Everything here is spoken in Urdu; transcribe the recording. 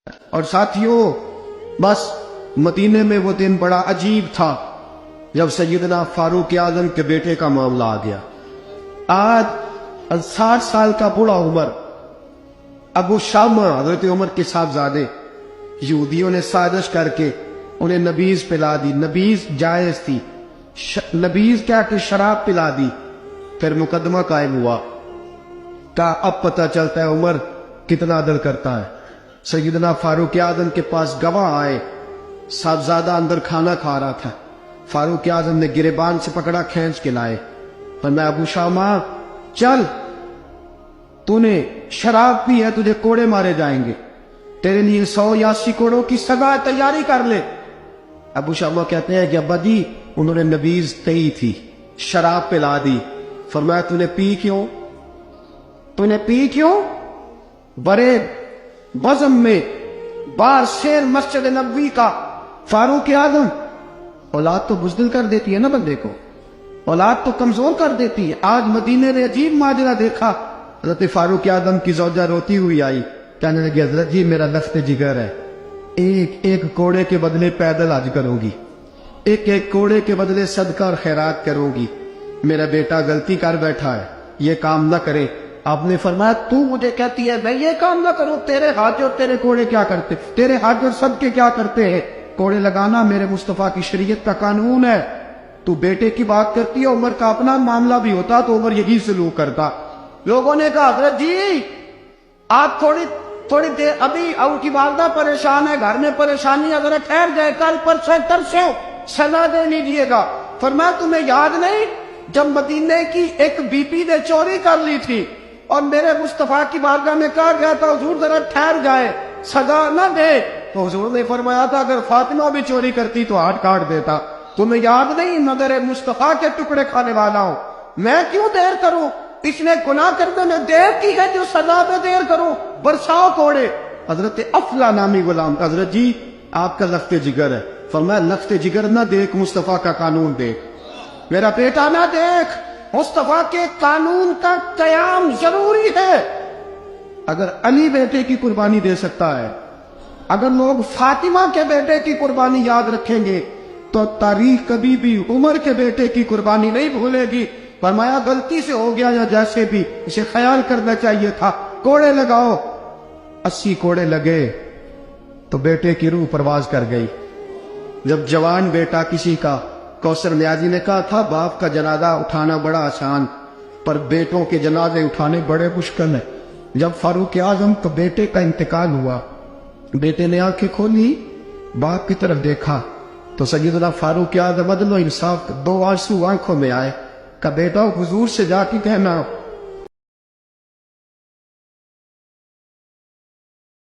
اور ساتھیوں، بس مدینے میں وہ دن بڑا عجیب تھا جب سیدنا فاروق اعظم کے بیٹے کا معاملہ آ گیا۔ آج 60 سال کا بوڑھا عمر ابو شامہ حضرت عمر کے صاحبزادے، یہودیوں نے سازش کر کے انہیں نبیذ پلا دی۔ نبیذ جائز تھی، نبیذ کیا کہ شراب پلا دی۔ پھر مقدمہ قائم ہوا، کہا اب پتہ چلتا ہے عمر کتنا عدل کرتا ہے۔ سیدنا فاروق اعظم کے پاس گواہ آئے، صاحبزادہ اندر کھانا کھا رہا تھا، فاروق اعظم نے گریبان سے پکڑا، کھینچ کے لائے، فرمایا ابو شامہ چل، تو نے شراب پی ہے، تجھے کوڑے مارے جائیں گے، تیرے لیے 100 یا 80 کوڑوں کی سزا تیاری کر لے۔ ابو شامہ کہتے ہیں کہ ابا جی انہوں نے نبیذ تئی تھی، شراب پلا دی۔ فرمایا تو نے پی کیوں؟ تو نے پی کیوں؟ بڑے بزم میں بار شیر مسجد نبوی کا فاروق اعظم، اولاد تو بزدل کر دیتی ہے نا بندے کو، اولاد تو کمزور کر دیتی ہے۔ آج مدینے نے عجیب ماجرا دیکھا، حضرت فاروق اعظم کی زوجہ روتی ہوئی آئی، کہنے لگی حضرت جی میرا لخت جگر ہے، ایک کوڑے کے بدلے پیدل حج کروں گی، ایک کوڑے کے بدلے صدقہ اور خیرات کروں گی، میرا بیٹا غلطی کر بیٹھا ہے، یہ کام نہ کرے۔ آپ نے فرمایا تو مجھے کہتی ہے میں یہ کام نہ کروں؟ تیرے حج اور تیرے کوڑے کیا کرتے؟ تیرے حج اور صدقے کیا کرتے ہیں؟ کوڑے لگانا میرے مصطفیٰ کی شریعت کا قانون ہے۔ تو بیٹے کی بات کرتی ہے، عمر کا اپنا معاملہ بھی ہوتا تو عمر یہی سلوک کرتا۔ لوگوں نے کہا حضرت جی آپ تھوڑی دیر، ابھی ان کی والدہ پریشان ہے، گھر میں پریشانی، حضرت ٹھہر جائے، کل پرسوں ترسوں سزا دے لیجیے گا۔ فرمایا تمہیں یاد نہیں جب مدینے کی ایک بی پی نے چوری کر لی تھی اور میرے مصطفیٰ کی بارگاہ میں کہا گیا تھا حضور ذرا ٹھہر جائے، سزا نہ دے، تو حضور نے فرمایا تھا اگر فاطمہ بھی چوری کرتی تو ہاتھ کاٹ دیتا۔ تمہیں یاد نہیں نظر مصطفیٰ کے ٹکڑے کھانے والا ہوں، میں کیوں دیر کروں؟ اس نے گناہ کرتے نے دیر کی ہے، جو سزا پہ دیر کروں، برساؤ کوڑے۔ حضرت افلا نامی غلام، حضرت جی آپ کا لخت جگر ہے۔ فرمایا لخت جگر نہ دیکھ، مصطفیٰ کا قانون دیکھ، میرا بیٹا نہ دیکھ، مصطفیٰ کے قانون کا قیام ضروری ہے۔ اگر علی بیٹے کی قربانی دے سکتا ہے، اگر لوگ فاطمہ کے بیٹے کی قربانی یاد رکھیں گے تو تاریخ کبھی بھی عمر کے بیٹے کی قربانی نہیں بھولے گی۔ فرمایا غلطی سے ہو گیا یا جیسے بھی، اسے خیال کرنا چاہیے تھا، کوڑے لگاؤ۔ 80 کوڑے لگے تو بیٹے کی روح پرواز کر گئی۔ جب جوان بیٹا کسی کا، کوثر نیازی نے کہا تھا باپ کا جنازہ اٹھانا بڑا آسان، پر بیٹوں کے جنازے اٹھانے بڑے مشکل ہیں۔ جب فاروق اعظم کا بیٹے کا انتقال ہوا، بیٹے نے آنکھیں کھولی، باپ کی طرف دیکھا تو سیدنا فاروق اعظم عدل و انصاف، 2 آنسو آنکھوں میں آئے، کہ بیٹا حضور سے جا کے کہنا